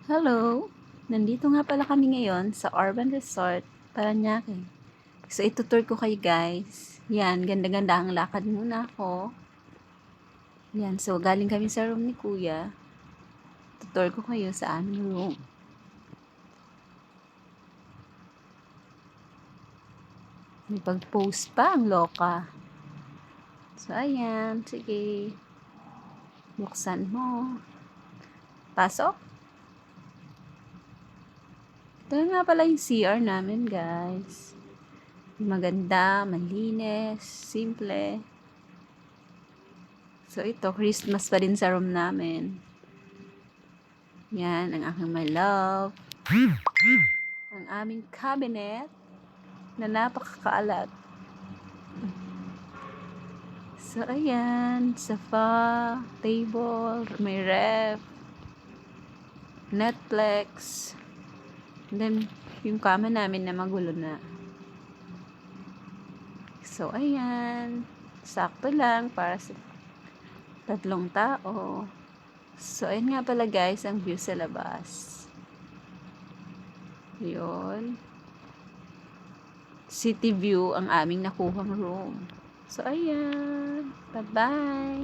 Hello! Nandito nga pala kami ngayon sa Urban Resort, Parañaque. So, itutour ko kayo guys. Yan, ganda-ganda ang lakad muna ako. Yan, so galing kami sa room ni Kuya. Tutor ko kayo sa aming room. May pag-post pa ang loka. So, ayan, sige. Buksan mo. Pasok. Ito nga pala yung CR namin guys. Maganda, malinis, simple. So, ito, Christmas pa din sa room namin. Yan, ang aking my love. Ang aming cabinet na napakakaalat. So, ayan, sofa, table, may ref, Netflix. And then, yung kama namin na magulo na. So, ayan, sakto lang para sa 3 tao. So, ayun nga pala guys, ang view sa labas. Yun. City view ang aming nakuhang room. So, ayan. Bye-bye.